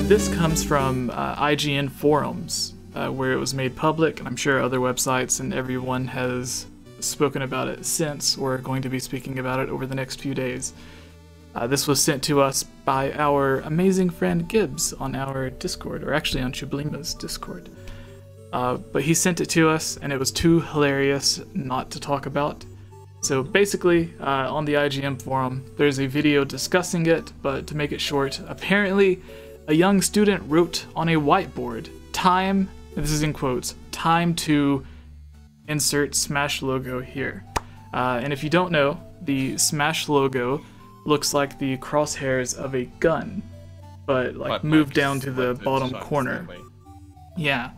this comes from IGN forums, where it was made public, and I'm sure other websites and everyone has spoken about it since. We're going to be speaking about it over the next few days. This was sent to us by our amazing friend Gibbs on our Discord, or actually on Chublima's Discord. But he sent it to us, and it was too hilarious not to talk about. So basically, on the IGN forum, there's a video discussing it, but to make it short, apparently a young student wrote on a whiteboard, time, and this is in quotes, time to insert Smash logo here. And if you don't know, the Smash logo looks like the crosshairs of a gun, but like moved down to the bottom corner. Slightly. Yeah.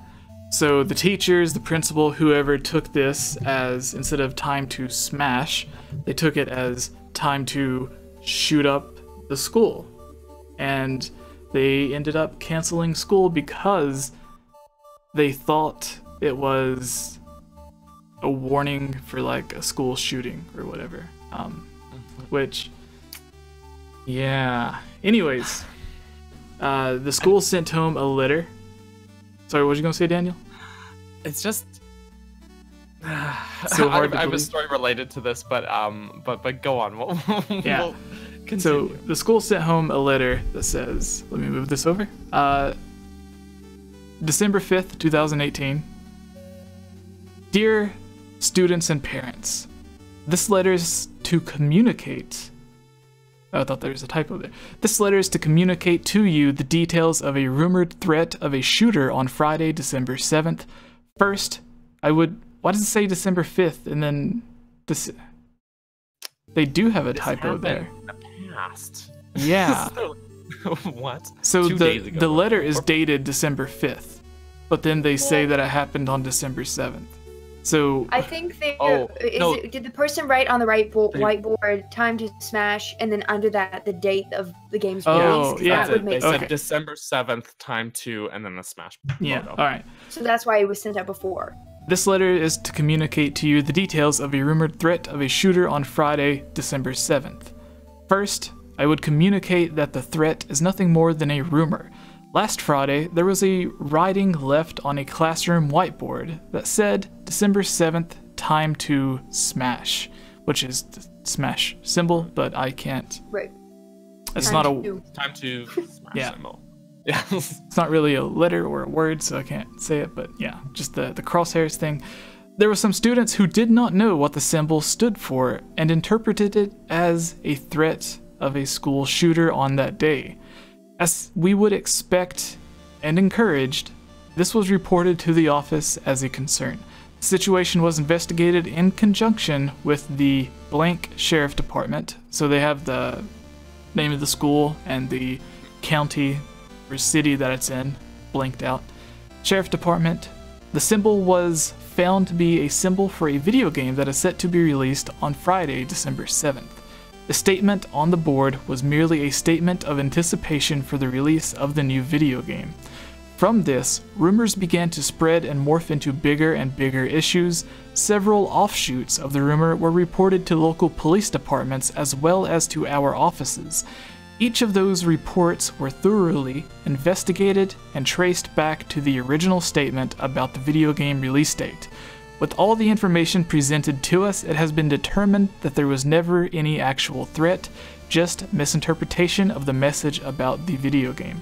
So the teachers, the principal, whoever took this as, instead of time to smash, they took it as time to shoot up the school. And they ended up canceling school because they thought it was a warning for like a school shooting or whatever. Which, yeah. Anyways, the school sent home a letter. Sorry, what was you gonna say, Daniel? It's just so hard I have a story related to this, but go on. Yeah. We'll continue. So the school sent home a letter that says, let me move this over. December 5th, 2018. Dear students and parents, this letter is to communicate. Oh, I thought there was a typo there. This letter is to communicate to you the details of a rumored threat of a shooter on Friday, December 7th. First, why does it say December 5th and then they do have a typo there. In the past. Yeah. What? So 2 days ago. the letter is dated December 5th, but then they say that it happened on December 7th. So I think they. Did the person write on the whiteboard time to smash, and then under that the date of the game's release? Yeah. That would make They sense. said December 7th, time 2, and then the Smash yeah, logo. all right. So that's why it was sent out before. This letter is to communicate to you the details of a rumored threat of a shooter on Friday, December 7th. First, I would communicate that the threat is nothing more than a rumor. Last Friday, there was a writing left on a classroom whiteboard that said December 7th, time to smash, which is the smash symbol, but I can't. Right. It's not a. Time to smash symbol. Yeah. It's not really a letter or a word, so I can't say it, but yeah, just the crosshairs thing. There were some students who did not know what the symbol stood for and interpreted it as a threat of a school shooter on that day. As we would expect and encouraged, this was reported to the office as a concern. The situation was investigated in conjunction with the blank sheriff department. So they have the name of the school and the county or city that it's in blanked out. Sheriff department. The symbol was found to be a symbol for a video game that is set to be released on Friday, December 7th. The statement on the board was merely a statement of anticipation for the release of the new video game. From this, rumors began to spread and morph into bigger and bigger issues. Several offshoots of the rumor were reported to local police departments as well as to our offices. Each of those reports were thoroughly investigated and traced back to the original statement about the video game release date. With all the information presented to us, it has been determined that there was never any actual threat, just misinterpretation of the message about the video game.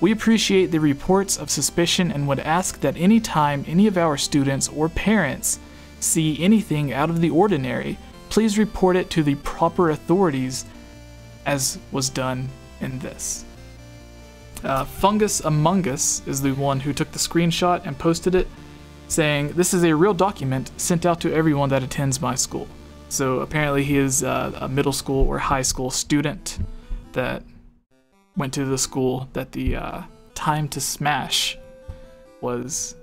We appreciate the reports of suspicion and would ask that any time any of our students or parents see anything out of the ordinary, please report it to the proper authorities as was done in this. Fungus Among Us is the one who took the screenshot and posted it, saying, "This is a real document sent out to everyone that attends my school." So apparently he is a middle school or high school student that went to the school that the time to smash was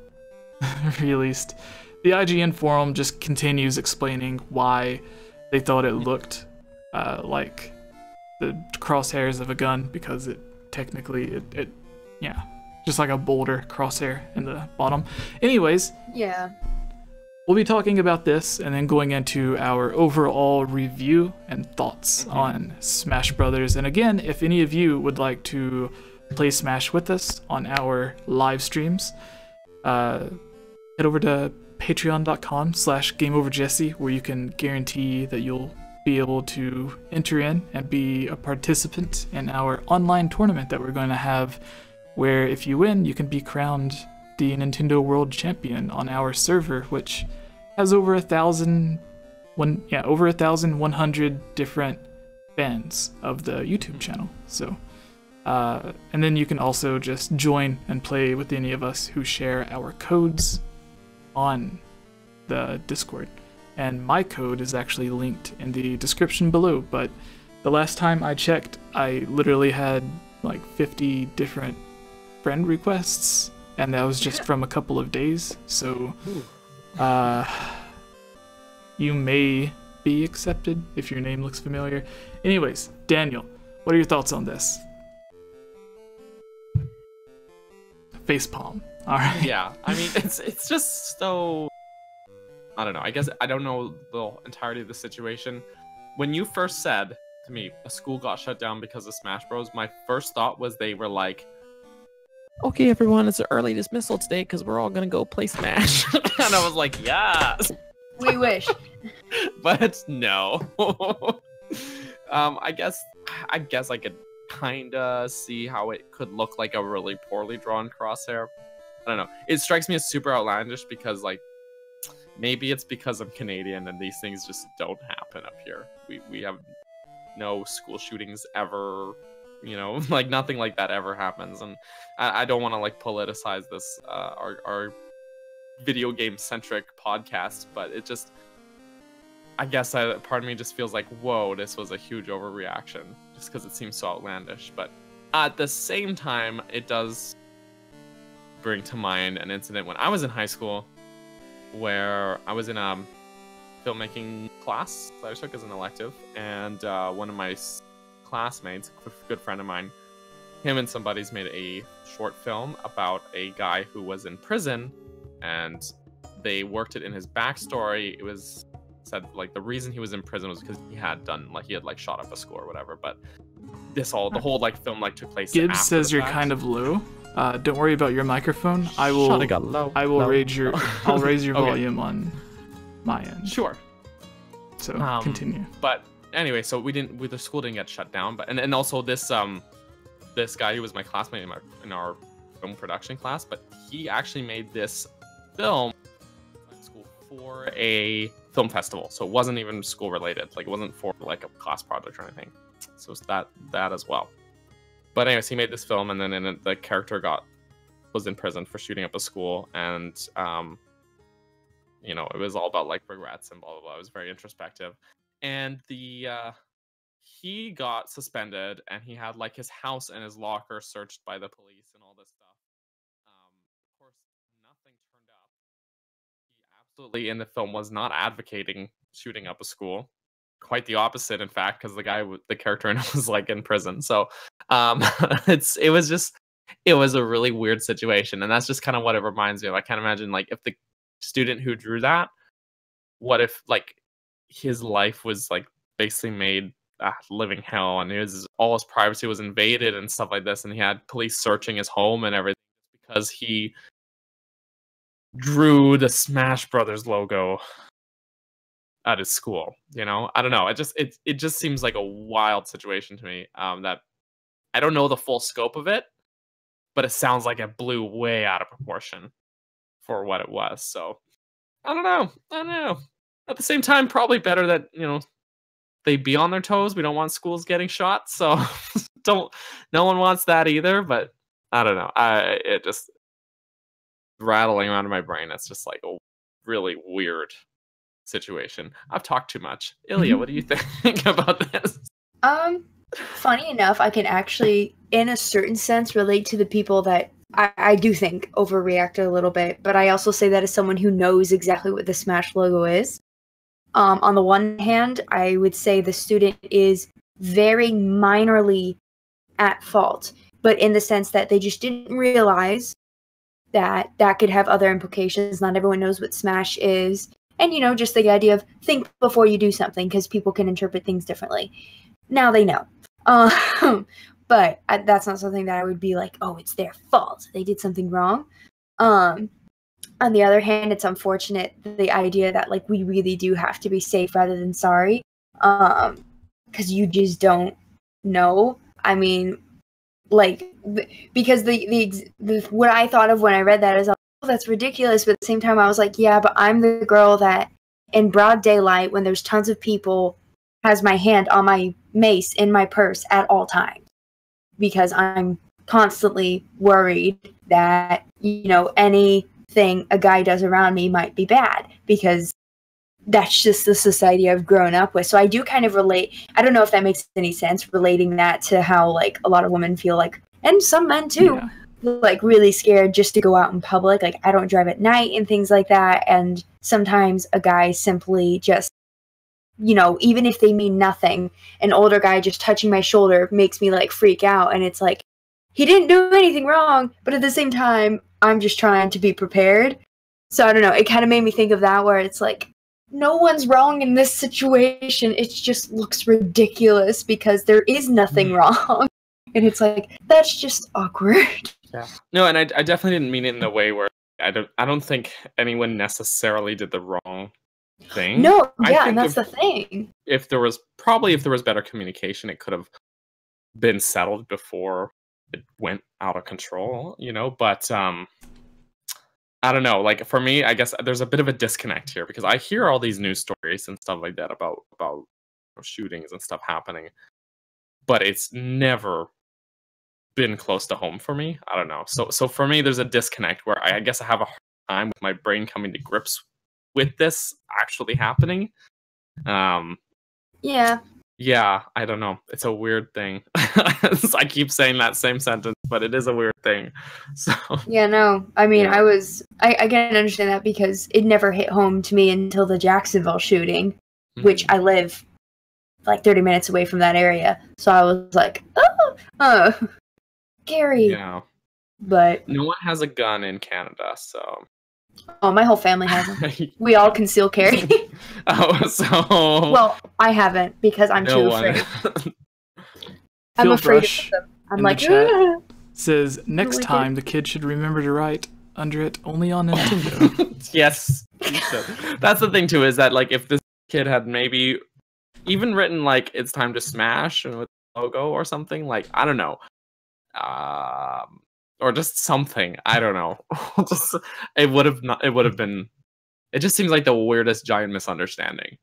released. The IGN forum just continues explaining why they thought it looked like the crosshairs of a gun, because it technically, yeah, just like a boulder crosshair in the bottom. Anyways, yeah, we'll be talking about this and then going into our overall review and thoughts on Smash Brothers. And again, if any of you would like to play Smash with us on our live streams, head over to patreon.com/GameOverJesse, where you can guarantee that you'll be able to enter in and be a participant in our online tournament that we're going to have, where if you win, you can be crowned the Nintendo World Champion on our server, which has over 1,100 different fans of the YouTube channel. So, and then you can also just join and play with any of us who share our codes on the Discord. And my code is actually linked in the description below, but the last time I checked, I literally had like 50 different friend requests, and that was just from a couple of days, so you may be accepted if your name looks familiar. Anyways, Daniel, what are your thoughts on this? Facepalm. All right. Yeah, I mean, it's just so, I don't know. I guess I don't know the entirety of the situation. When you first said to me a school got shut down because of Smash Bros, my first thought was they were like, okay, everyone, it's an early dismissal today because we're all gonna go play Smash. And I was like, yes. We wish. But no. I guess I could kinda see how it could look like a really poorly drawn crosshair. I don't know. It strikes me as super outlandish because, like, maybe it's because I'm Canadian and these things just don't happen up here. We have no school shootings ever, you know, like nothing like that ever happens. And I don't want to like politicize this, our video game centric podcast, but it just, I guess part of me just feels like, whoa, this was a huge overreaction just because it seems so outlandish. But at the same time, it does bring to mind an incident when I was in high school where I was in a filmmaking class that I took as an elective, and one of my classmates, a good friend of mine, him and some buddies made a short film about a guy who was in prison, and they worked it in his backstory. It was said like the reason he was in prison was because he had shot up a school or whatever, but the whole like film like took place. Gibbs says you're kind of low. Don't worry about your microphone. I will raise your okay. Volume on my end. Sure. So continue. But anyway, so the school didn't get shut down, but and also this guy who was my classmate in our film production class, but he actually made this film at school for a film festival. So it wasn't even school related. Like it wasn't for like a class project or anything. So it's that as well. But anyways, he made this film, and then the character was in prison for shooting up a school, and you know, it was all about like regrets and blah blah blah. It was very introspective, and he got suspended, and he had like his house and his locker searched by the police and all this stuff. Of course, nothing turned up. He absolutely in the film was not advocating shooting up a school. Quite the opposite, in fact, because the character in it was like in prison. So it was a really weird situation, and that's just kind of what it reminds me of. I can't imagine like if the student who drew that, what if like his life was like basically made living hell, and all his privacy was invaded and stuff like this, and he had police searching his home and everything because he drew the Smash Brothers logo at his school. You know, I don't know. It just seems like a wild situation to me. That I don't know the full scope of it, but it sounds like it blew way out of proportion for what it was. So I don't know. At the same time, probably better that, you know, they be on their toes. We don't want schools getting shot, so no one wants that either. But I don't know. It just rattling around in my brain. It's just like a really weird situation. I've talked too much. Ilya, what do you think about this? Funny enough, I can actually, in a certain sense, relate to the people that I do think overreacted a little bit, but I also say that as someone who knows exactly what the Smash logo is. On the one hand, I would say the student is very minorly at fault, but in the sense that they just didn't realize that that could have other implications. Not everyone knows what Smash is. And, you know, just the idea of think before you do something, because people can interpret things differently. Now they know. but that's not something that I would be like, oh, it's their fault. They did something wrong. On the other hand, it's unfortunate the idea that like we really do have to be safe rather than sorry, because you just don't know. I mean, like because the what I thought of when I read that is, oh, that's ridiculous. But at the same time, I was like, yeah, but I'm the girl that in broad daylight, when there's tons of people, has my hand on my mace in my purse at all times because I'm constantly worried that, you know, anything a guy does around me might be bad because that's just the society I've grown up with. So I do kind of relate. I don't know if that makes any sense, relating that to how like a lot of women feel like, and some men too, like really scared just to go out in public. Like I don't drive at night and things like that. And sometimes a guy simply just, you know, even if they mean nothing, an older guy just touching my shoulder makes me like freak out. And it's like, he didn't do anything wrong, but at the same time, I'm just trying to be prepared. So I don't know. It kind of made me think of that, where it's like, no one's wrong in this situation. It just looks ridiculous because there is nothing wrong. And it's like, that's just awkward. Yeah. No, and I definitely didn't mean it in a way where I don't think anyone necessarily did the wrong thing. No, yeah, and that's the thing. If there was better communication, it could have been settled before it went out of control, you know, but I don't know, like for me, I guess there's a bit of a disconnect here because I hear all these news stories and stuff like that about shootings and stuff happening, but it's never been close to home for me. I don't know. So for me, there's a disconnect where I guess I have a hard time with my brain coming to grips with this actually happening. Yeah, I don't know. It's a weird thing. I keep saying that same sentence, but it is a weird thing. So yeah, no. I mean, yeah. I can understand that because it never hit home to me until the Jacksonville shooting, which I live like 30 minutes away from that area. So I was like, oh, scary. Yeah. But no one has a gun in Canada, so. Oh, my whole family has them. We all conceal carry. Oh, so. Well, I haven't because I'm too afraid. I'm afraid of them. I'm like, chat says next time the kid should remember to write under it only on Nintendo. Yes, that's the thing too. Is that like if this kid had maybe even written like it's time to smash with a logo or something, like I don't know. Or just something. I don't know. It would have been. It just seems like the weirdest giant misunderstanding.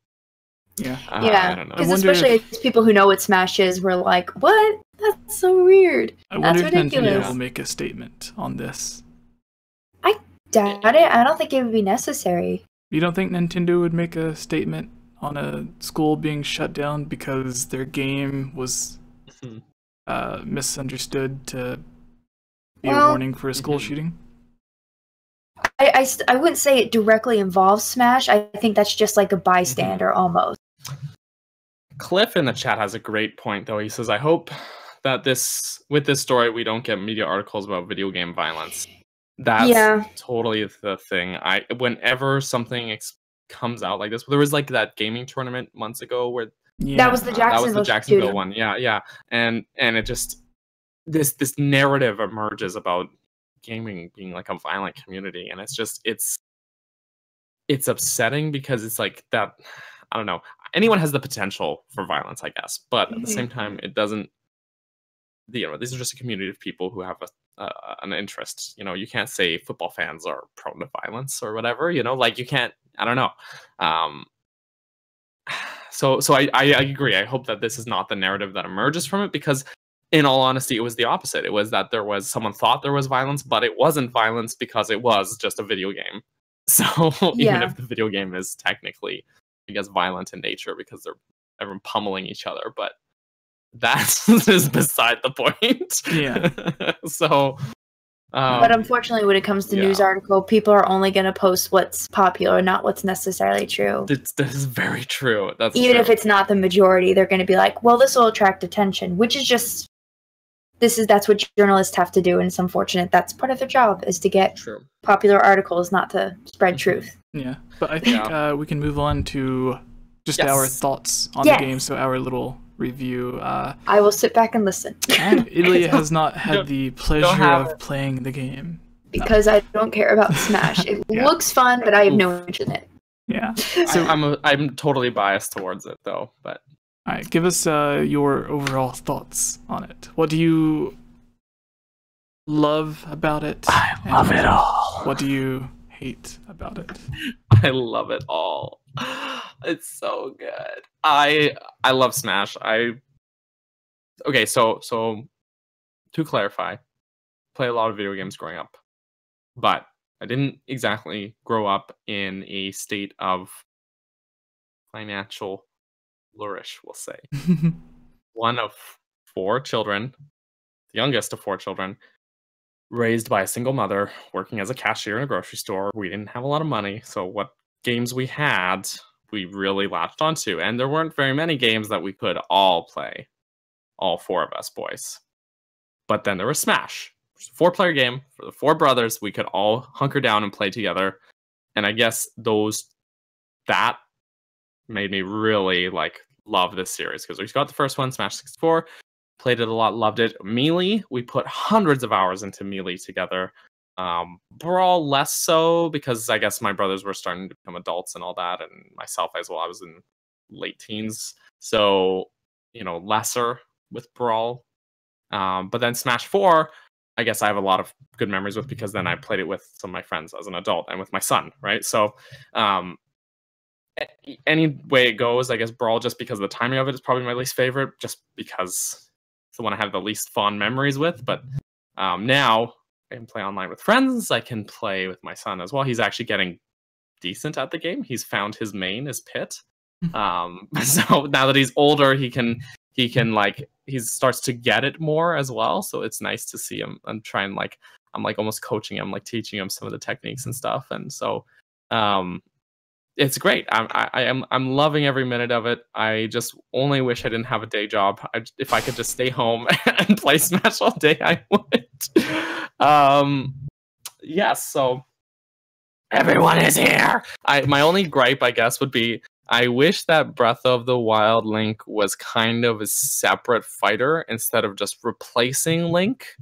Yeah. Yeah. I don't know. Because especially if people who know what Smash is were like, "What? That's so weird. That's ridiculous." Nintendo will make a statement on this. I doubt it. I don't think it would be necessary. You don't think Nintendo would make a statement on a school being shut down because their game was misunderstood to be a warning for a school shooting? I wouldn't say it directly involves Smash. I think that's just like a bystander almost. Cliff in the chat has a great point, though. He says, I hope that with this story, we don't get media articles about video game violence. That's totally the thing. Whenever something comes out like this, there was like that gaming tournament months ago where that was the Jacksonville one. Yeah. And it just this narrative emerges about gaming being like a violent community, and it's upsetting because it's like that. I don't know. Anyone has the potential for violence, I guess, but at the same time, it doesn't. These are just a community of people who have an interest. You know, you can't say football fans are prone to violence or whatever. You know, like you can't. I don't know. So I agree. I hope that this is not the narrative that emerges from it, because in all honesty, it was the opposite. It was that someone thought there was violence, but it wasn't violence because it was just a video game. So even if the video game is technically, I guess, violent in nature because everyone pummeling each other, but that is beside the point. Yeah. So. But unfortunately, when it comes to news article, people are only going to post what's popular, not what's necessarily true. This is very true. Even if it's not the majority, they're going to be like, well, this will attract attention, which is just, that's what journalists have to do, and it's unfortunate. That's part of their job, is to get popular articles, not to spread truth. Yeah, but I think we can move on to just our thoughts on the game, so our little review. I will sit back and listen. Italy has not had the pleasure of it. playing the game. Because I don't care about Smash. It Yeah. looks fun, but I have no interest in it. Yeah. So I'm totally biased towards it though, but All right, give us your overall thoughts on it. What do you love about it? I love it all. What do you hate about it? I love it all. It's so good. I love Smash. Okay, so to clarify, play a lot of video games growing up, but I didn't exactly grow up in a state of financial flourish, we'll say. One of 4 children, the youngest of 4 children, raised by a single mother, working as a cashier in a grocery store. We didn't have a lot of money, so what games we had, we really latched onto. And there weren't very many games that we could all play, all 4 of us boys. But then there was Smash. It was a 4-player game for the 4 brothers. We could all hunker down and play together. And I guess that made me really like love this series, because we got the first one, Smash 64, played it a lot, loved it. Melee, we put hundreds of hours into Melee together. Brawl less so, because I guess my brothers were starting to become adults and all that, and myself as well. I was in late teens, so lesser with Brawl. But then Smash 4, I guess I have a lot of good memories with, because then I played it with some of my friends as an adult and with my son, right? So any way it goes, I guess Brawl, just because of the timing of it, is probably my least favorite, just because it's the one I have the least fond memories with. But now I can play online with friends. I can play with my son as well. He's actually getting decent at the game. He's found his main, his Pit. So now that he's older, he starts to get it more as well. So it's nice to see him and try and I'm almost coaching him, teaching him some of the techniques and stuff. And so it's great. I'm loving every minute of it. I just only wish I didn't have a day job. If I could just stay home and play Smash all day, I would. Yes. So everyone is here. My only gripe, I guess, would be I wish that Breath of the Wild Link was kind of a separate fighter instead of just replacing Link,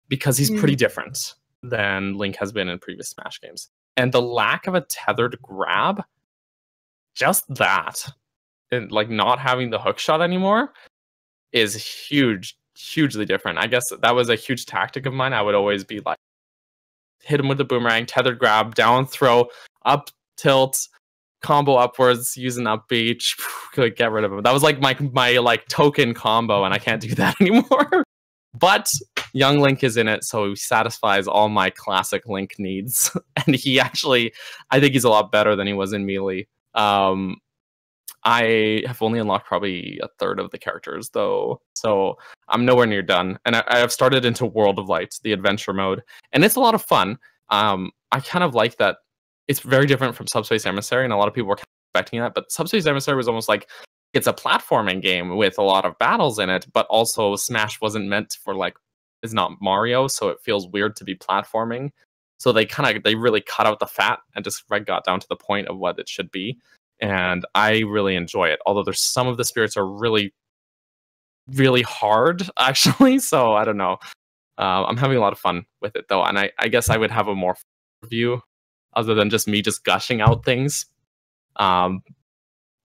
because he's pretty different than Link has been in previous Smash games. And the lack of a tethered grab, just that, and not having the hook shot anymore, is hugely different. I guess that was a huge tactic of mine. I would always be hit him with the boomerang, tethered grab, down throw, up tilt, combo upwards, use an up beach, could get rid of him. That was my token combo, and I can't do that anymore. But young Link is in it, so he satisfies all my classic Link needs. And I think he's a lot better than he was in Melee. I have only unlocked probably a third of the characters, though, so I'm nowhere near done. And I have started into World of Light, the adventure mode, and it's a lot of fun. I kind of like that. It's very different from Subspace Emissary, and a lot of people were expecting that, but Subspace Emissary was almost it's a platforming game with a lot of battles in it, but also Smash wasn't meant for it's not Mario, so it feels weird to be platforming. So they really cut out the fat and just got down to the point of what it should be. And I really enjoy it. Although there's some of the spirits are really, really hard, actually. So I don't know. I'm having a lot of fun with it though. And I guess I would have a more review other than just me just gushing out things.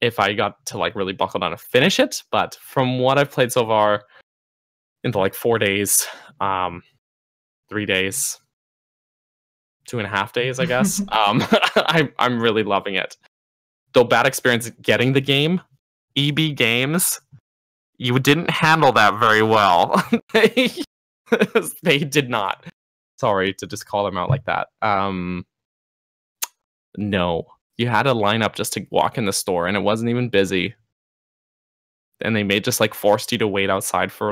If I got to really buckle down and finish it. But from what I've played so far, into 4 days, 3 days, 2.5 days, I guess. I'm really loving it. Though bad experience getting the game, EB Games, you didn't handle that very well. They did not. Sorry to just call them out like that. No. You had a lineup just to walk in the store, and it wasn't even busy. And they just forced you to wait outside for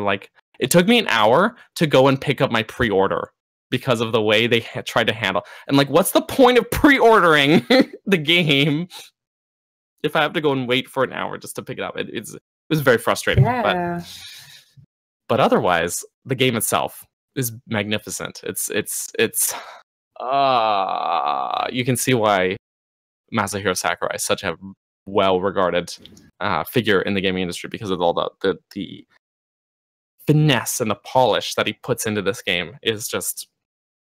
it took me an hour to go and pick up my pre-order because of the way they tried to handle. And what's the point of pre-ordering the game if I have to go and wait for an hour just to pick it up? It was very frustrating. Yeah. But otherwise, the game itself is magnificent. It's you can see why Masahiro Sakurai is such a well-regarded figure in the gaming industry because of all the finesse and the polish that he puts into this game is just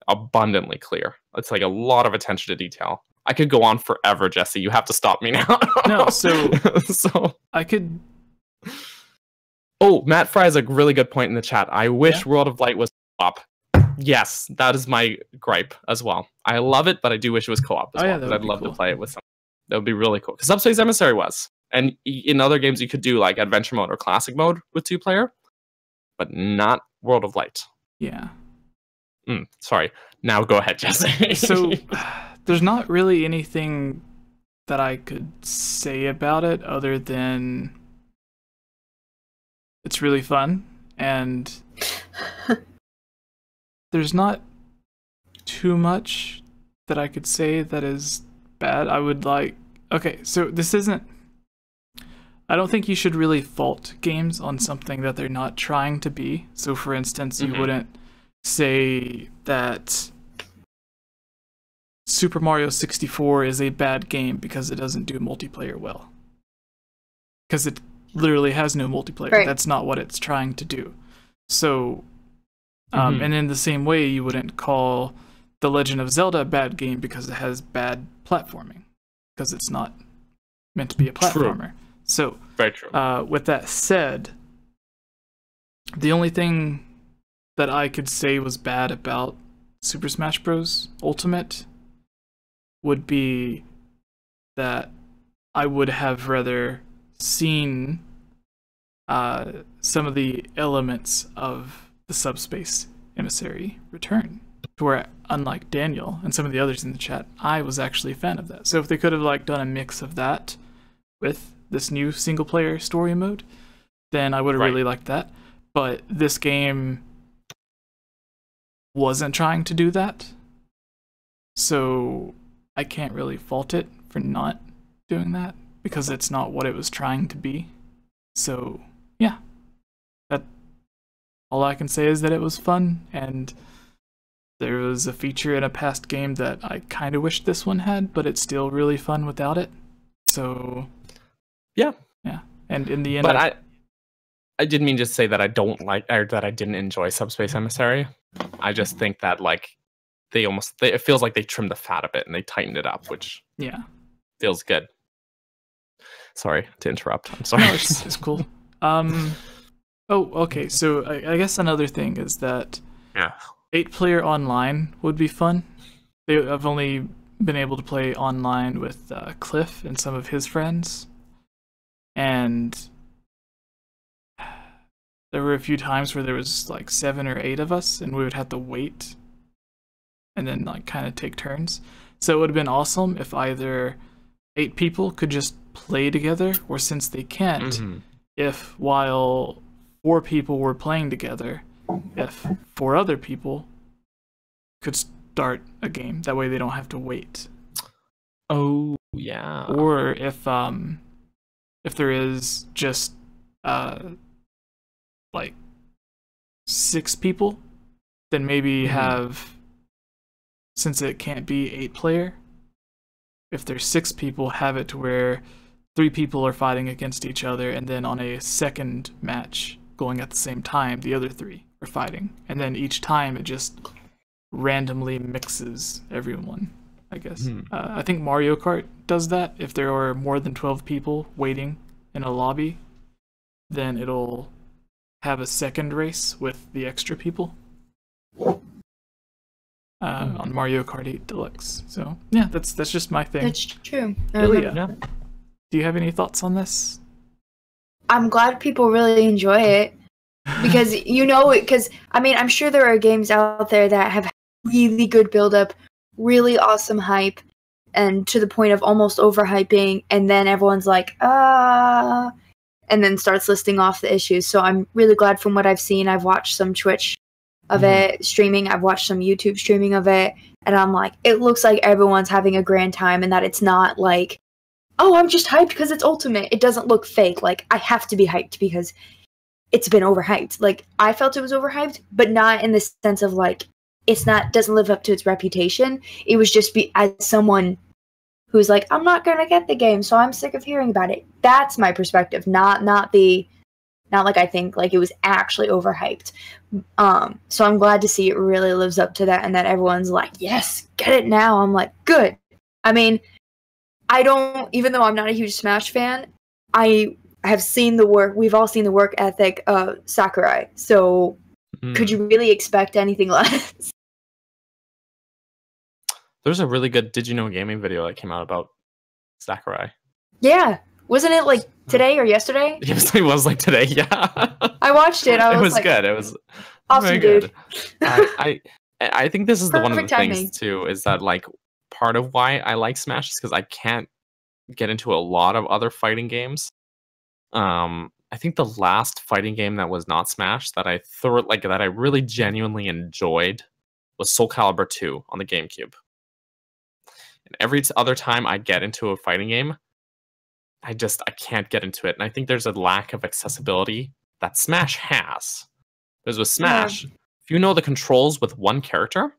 abundantly clear. It's like a lot of attention to detail. I could go on forever, Jesse. You have to stop me now. No, so so I could. Oh, Matt Fry has a really good point in the chat. I wish World of Light was co-op. Yes, that is my gripe as well. I love it, but I do wish it was co-op as well. I'd love to play it with someone. That would be really cool. Because Subspace Emissary was. And in other games, you could do like adventure mode or classic mode with 2-player, but not World of Light. Yeah. Sorry. Now go ahead, Jesse. So there's not really anything that I could say about it other than it's really fun, and there's not too much that I could say that is bad. I would like... Okay, so this isn't... I don't think you should really fault games on something that they're not trying to be. So for instance, you wouldn't say that Super Mario 64 is a bad game because it doesn't do multiplayer well. Because it literally has no multiplayer. Right. That's not what it's trying to do. So, and in the same way, you wouldn't call The Legend of Zelda a bad game because it has bad platforming. Because it's not meant to be a platformer. True. So, very true. With that said, the only thing that I could say was bad about Super Smash Bros. Ultimate would be that I would have rather seen some of the elements of the Subspace Emissary return. To where, unlike Daniel and some of the others in the chat, I was actually a fan of that. So if they could have like done a mix of that with this new single-player story mode, then I would have really liked that. But this game wasn't trying to do that, so I can't really fault it for not doing that because it's not what it was trying to be. So yeah, that all I can say is that it was fun, and there was a feature in a past game that I kind of wish this one had, but it's still really fun without it. So yeah, and in the end, but I didn't mean to say that I don't like, or that I didn't enjoy Subspace Emissary. I just think that like it feels like they trimmed the fat a bit and they tightened it up, which feels good. Sorry to interrupt. I'm sorry. No, it's cool. Oh, okay. So I guess another thing is that 8-player online would be fun. I've only been able to play online with Cliff and some of his friends, and there were a few times where there was like 7 or 8 of us, and we would have to wait and then like kind of take turns. So it would have been awesome if either 8 people could just play together, or since they can't, if while 4 people were playing together, if 4 other people could start a game. That way they don't have to wait. Oh, yeah. Or if there is just like 6 people, then maybe have, since it can't be 8-player, if there's 6 people, have it to where 3 people are fighting against each other, and then on a second match going at the same time, the other 3 are fighting, and then each time it just randomly mixes everyone, I guess. I think Mario Kart does that. If there are more than 12 people waiting in a lobby, then it'll have a second race with the extra people on Mario Kart 8 Deluxe. So yeah, that's just my thing. That's true. Ilya, do you have any thoughts on this? I'm glad people really enjoy it, because because I mean, I'm sure there are games out there that have really good build-up, really awesome hype, and to the point of almost overhyping, and then everyone's like, and then starts listing off the issues. So I'm really glad. From what I've seen, I've watched some Twitch of it streaming, I've watched some YouTube streaming of it, and I'm like, it looks like everyone's having a grand time, and that it's not like, oh, I'm just hyped because it's Ultimate. It doesn't look fake. Like, I have to be hyped because it's been overhyped. Like, I felt it was overhyped, but not in the sense of like, doesn't live up to its reputation. It was just as someone who's like, I'm not gonna get the game, so I'm sick of hearing about it. That's my perspective, not like I think like it was actually overhyped. So I'm glad to see it really lives up to that, and that everyone's like, yes, get it now. I'm like, good. I mean, even though I'm not a huge Smash fan, I have seen the work. We've all seen the work ethic of Sakurai. So could you really expect anything less? There's a really good Did You Know Gaming video that came out about Sakurai. Yeah. Wasn't it like today or yesterday? It was like today, yeah. I watched it. It was like, good. It was awesome, very dude. Good. I think this is one of the Timing. things too, is that like part of why I like Smash is because I can't get into a lot of other fighting games. I think the last fighting game that was not Smash that I really genuinely enjoyed was Soul Calibur 2 on the GameCube. And every other time I get into a fighting game, I can't get into it. And I think there's a lack of accessibility that Smash has. Because with Smash, if you know the controls with one character,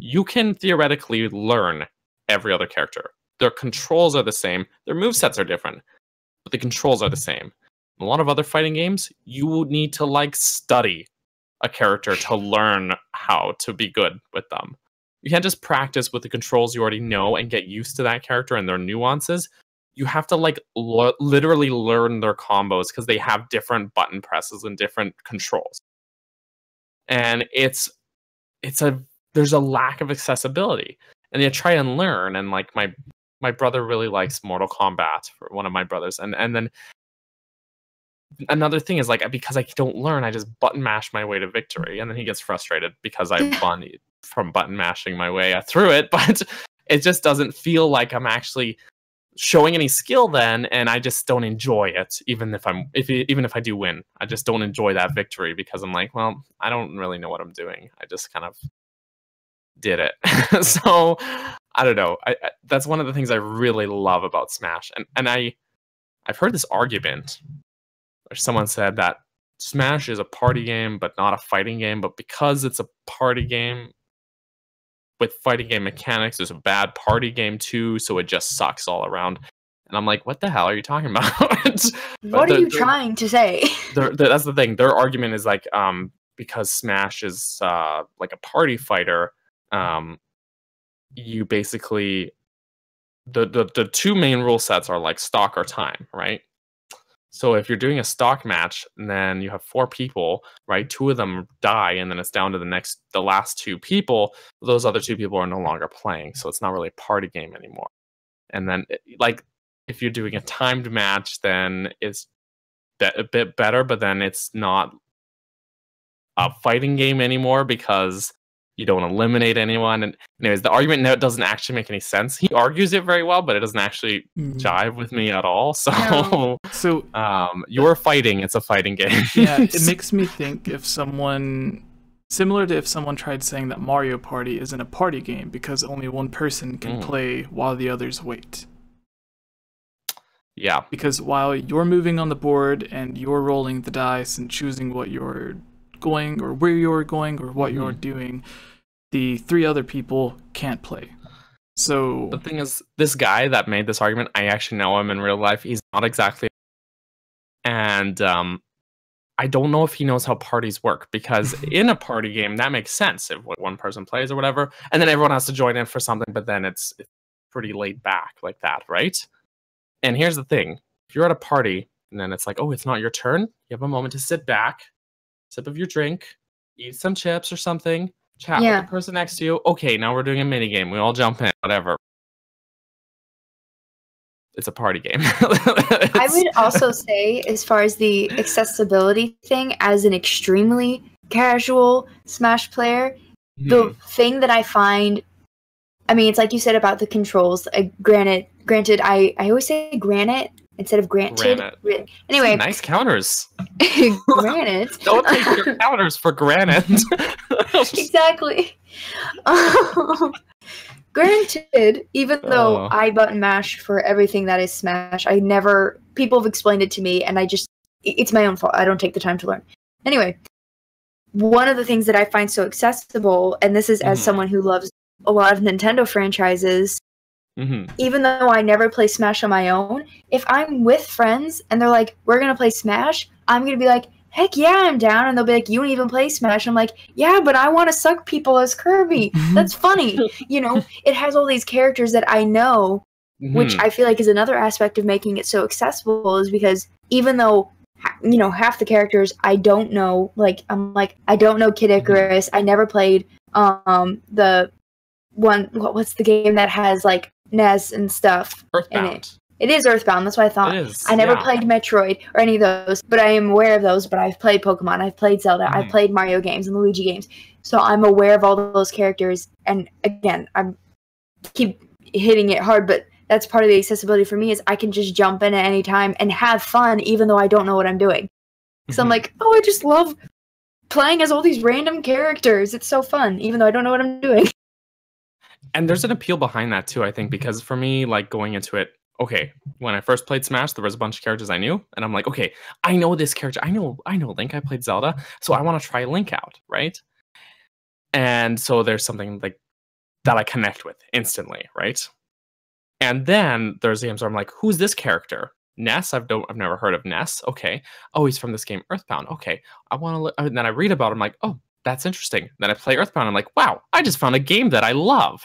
you can theoretically learn every other character. Their controls are the same. Their movesets are different, but the controls are the same. In a lot of other fighting games, you would need to like study a character to learn how to be good with them. You can't just practice with the controls you already know and get used to that character and their nuances. You have to like literally learn their combos because they have different button presses and different controls. And there's a lack of accessibility. And you try and learn, and like my brother really likes Mortal Kombat, for one of my brothers, and then another thing is like, because I don't learn, I just button mash my way to victory, and then he gets frustrated because I won from button mashing my way through it, but it just doesn't feel like I'm actually showing any skill then, and I just don't enjoy it. Even if I do win, I just don't enjoy that victory because I'm like, well, I don't really know what I'm doing. I just kind of did it. So I don't know. That's one of the things I really love about Smash, and I've heard this argument where someone said that Smash is a party game but not a fighting game, but because it's a party game with fighting game mechanics, there's a bad party game too, so it just sucks all around. And I'm like, what the hell are you talking about? What are you trying to say? That's the thing. Their argument is like, because Smash is like a party fighter, you basically the two main rule sets are like stock or time, right? So if you're doing a stock match, and then you have 4 people, right? 2 of them die, and then it's down to the last 2 people. Those other 2 people are no longer playing, so it's not really a party game anymore. And then, like, if you're doing a timed match, then it's a bit better, but then it's not a fighting game anymore because you don't eliminate anyone. And anyways, the argument now doesn't actually make any sense. He argues it very well, but it doesn't actually jive with me at all. So, you're fighting. It's a fighting game. Yeah, it makes me think similar to if someone tried saying that Mario Party isn't a party game because only one person can play while the others wait. Yeah. Because while you're moving on the board and you're rolling the dice and choosing what you're going or where you're going or what you're doing, the 3 other people can't play. So the thing is, this guy that made this argument, I actually know him in real life. He's not exactly, and I don't know if he knows how parties work, because in a party game that makes sense if one person plays or whatever, and then everyone has to join in for something, but then it's pretty laid back like that, right? And here's the thing: if you're at a party and then it's like, oh, it's not your turn, you have a moment to sit back, sip of your drink, eat some chips or something, chat with the person next to you. Okay, now we're doing a mini game. We all jump in, whatever. It's a party game. I would also say, as far as the accessibility thing, as an extremely casual Smash player, the thing that I find, I mean, it's like you said about the controls. Granted, I always say granite instead of granted. Anyway, nice counters. Granite. Don't take your counters for granite. Exactly. Granted, even though I button mash for everything that is Smash, people have explained it to me, and it's my own fault. I don't take the time to learn. Anyway, one of the things that I find so accessible, and this is as someone who loves a lot of Nintendo franchises, Even though I never play Smash on my own, if I'm with friends and they're like, we're going to play Smash, I'm going to be like, heck yeah, I'm down. And they'll be like, you don't even play Smash. I'm like, yeah, but I want to suck people as Kirby. That's funny. You know, it has all these characters that I know, which I feel like is another aspect of making it so accessible, is because even though, you know, half the characters I don't know, like, I'm like, I don't know Kid Icarus. I never played the one, what's the game that has like Ness and stuff Earthbound. in it? It is Earthbound, that's what I thought. It is, I never played Metroid or any of those, but I am aware of those. But I've played Pokemon, I've played Zelda, I've played Mario games and Luigi games. So I'm aware of all those characters. And again, I keep hitting it hard, but that's part of the accessibility for me, is I can just jump in at any time and have fun even though I don't know what I'm doing. Because I'm like, oh, I just love playing as all these random characters. It's so fun, even though I don't know what I'm doing. And there's an appeal behind that too, I think, because for me, like going into it, okay, when I first played Smash, there was a bunch of characters I knew, and I'm like, okay, I know this character. I know Link. I played Zelda, so I want to try Link out, right? And so there's something like that I connect with instantly, right? And then there's games where I'm like, who's this character? Ness? I've never heard of Ness. Okay. Oh, he's from this game Earthbound. Okay. I want to. And then I read about him, like, oh, that's interesting. Then I play Earthbound. I'm like, wow, I just found a game that I love.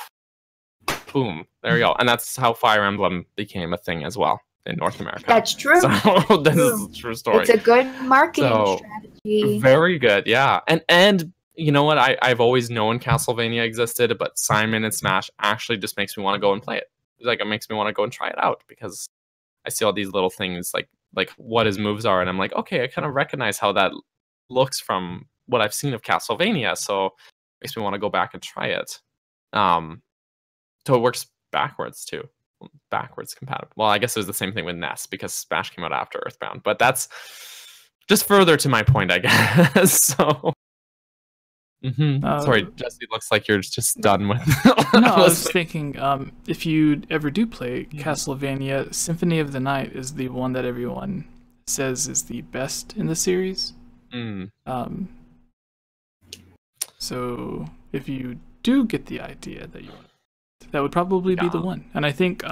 Boom. There we go. And that's how Fire Emblem became a thing as well in North America. That's true. So this is a true story. It's a good marketing strategy. Very good. Yeah. And you know what? I've always known Castlevania existed, but Simon and Smash actually just makes me want to go and play it. Like, it makes me want to go and try it out, because I see all these little things like what his moves are, and I'm like, okay, I kind of recognize how that looks from what I've seen of Castlevania, so it makes me want to go back and try it. So it works backwards too. Backwards compatible. Well, I guess it was the same thing with Ness, because Smash came out after Earthbound, but that's just further to my point, I guess. So sorry, Jesse, looks like you're just done with. No, I was thinking, if you ever do play Castlevania, Symphony of the Night is the one that everyone says is the best in the series. So if you do get the idea that you want, that would probably be the one. And I think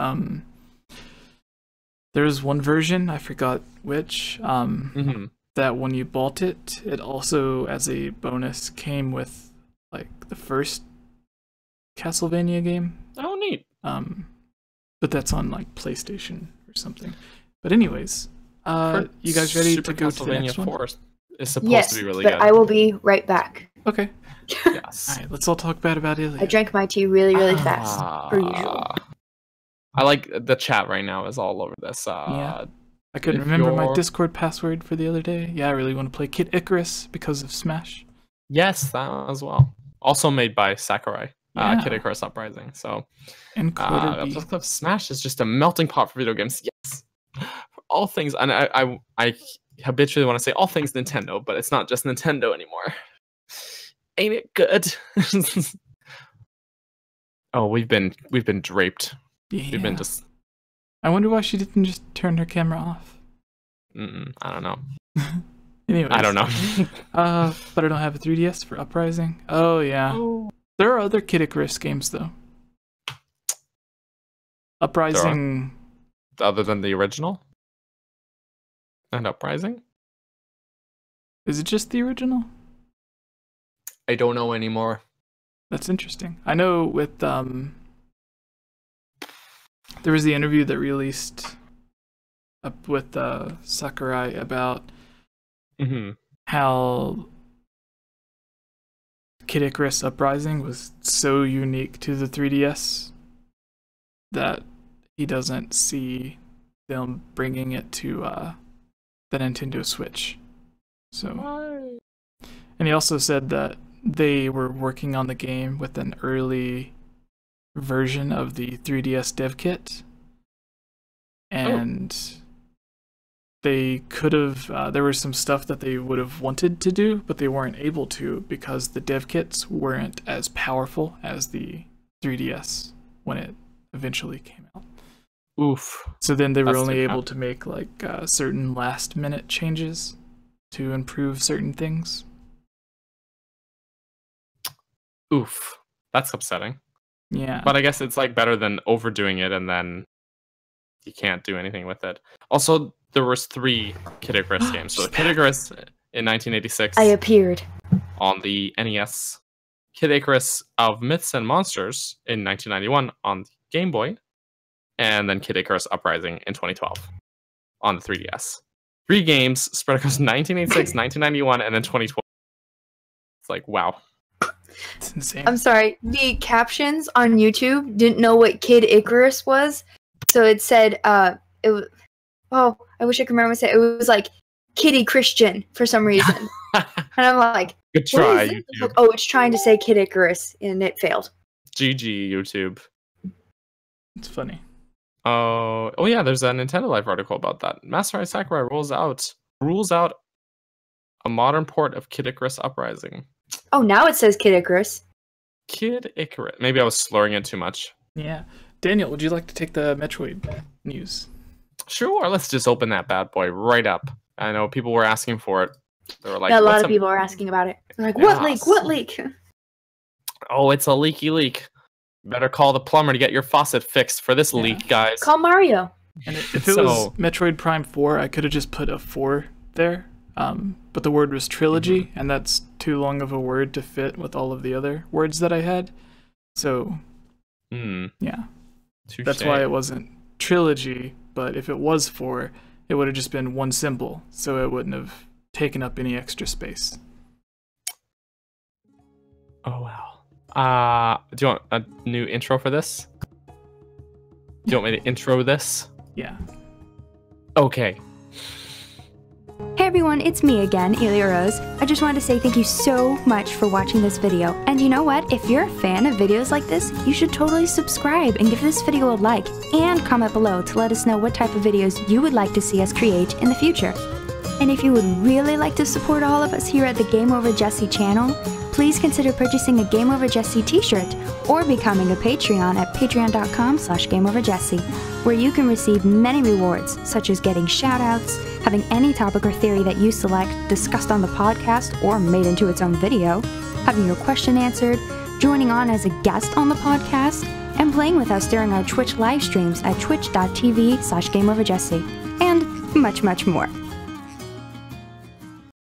there's one version, I forgot which, that when you bought it, it also, as a bonus, came with like the first Castlevania game. Oh, neat. But that's on like PlayStation or something. But anyways, you guys ready to go to the next one? It's supposed to be really good. I will be right back. Okay. Yes. All right, let's all talk bad about Ilya. I drank my tea really, really fast, per usual. I like the chat right now is all over this. Yeah. I couldn't remember my Discord password for the other day. Yeah, I really want to play Kid Icarus because of Smash. Yes, that as well. Also made by Sakurai. Kid Icarus Uprising. So, and Smash is just a melting pot for video games. Yes, for all things. And I habitually want to say all things Nintendo, but it's not just Nintendo anymore. Ain't it good? Oh, we've been draped. Yeah. We've been just. I wonder why she didn't just turn her camera off. I don't know. Anyways, I don't know. But I don't have a 3DS for Uprising. Oh yeah. Oh. There are other Kid Icarus games though. Uprising. Other than the original? And Uprising? Is it just the original? I don't know anymore. That's interesting. I know with there was the interview that released up with Sakurai about how Kid Icarus Uprising was so unique to the 3DS that he doesn't see them bringing it to the Nintendo Switch. So, and he also said that they were working on the game with an early version of the 3DS dev kit, and they could have there was some stuff that they would have wanted to do, but they weren't able to because the dev kits weren't as powerful as the 3DS when it eventually came out. Oof. So then they were only able to make like certain last minute changes to improve certain things. Oof. That's upsetting. Yeah. But I guess it's like better than overdoing it and then you can't do anything with it. Also, there was 3 Kid Icarus games. So Kid Icarus in 1986 I appeared. on the NES, Kid Icarus of Myths and Monsters in 1991 on the Game Boy, and then Kid Icarus Uprising in 2012 on the 3DS. 3 games spread across 1986, 1991, and then 2012. It's like, wow. It's insane. I'm sorry. The captions on YouTube didn't know what Kid Icarus was, so it said it was. Oh, I wish I could remember what it said. It was like Kitty Christian for some reason, and I'm like, Good try, what is it? YouTube. Oh, it's trying to say Kid Icarus, and it failed. GG, YouTube. It's funny. Oh yeah, there's a Nintendo Life article about that. Master Eye Sakurai rules out a modern port of Kid Icarus Uprising. Oh, now it says Kid Icarus. Kid Icarus. Maybe I was slurring it too much. Yeah. Daniel, would you like to take the Metroid news? Sure, let's just open that bad boy right up. I know people were asking for it. They were like, Yeah, a lot "What's of people are asking about it. They're like, Yes. what leak? What leak? Oh, it's a leaky leak. Better call the plumber to get your faucet fixed for this Yeah. leak, guys." Call Mario. And if it was Metroid Prime 4, I could have just put a 4 there. But the word was trilogy, and that's too long of a word to fit with all of the other words that I had. So, yeah. Touché. That's why it wasn't trilogy, but if it was 4, it would have just been one symbol, so it wouldn't have taken up any extra space. Oh, wow. Do you want a new intro for this? Do you want me to intro this? Yeah. Okay. Hey everyone, it's me again, Elia Rose. I just wanted to say thank you so much for watching this video. And you know what? If you're a fan of videos like this, you should totally subscribe and give this video a like and comment below to let us know what type of videos you would like to see us create in the future. And if you would really like to support all of us here at the GameOverJesse channel, please consider purchasing a GameOverJesse t-shirt or becoming a Patreon at patreon.com/GameOverJesse, where you can receive many rewards, such as getting shoutouts, having any topic or theory that you select discussed on the podcast or made into its own video, having your question answered, joining on as a guest on the podcast, and playing with us during our Twitch live streams at twitch.tv/GameOverJesse, and much, much more.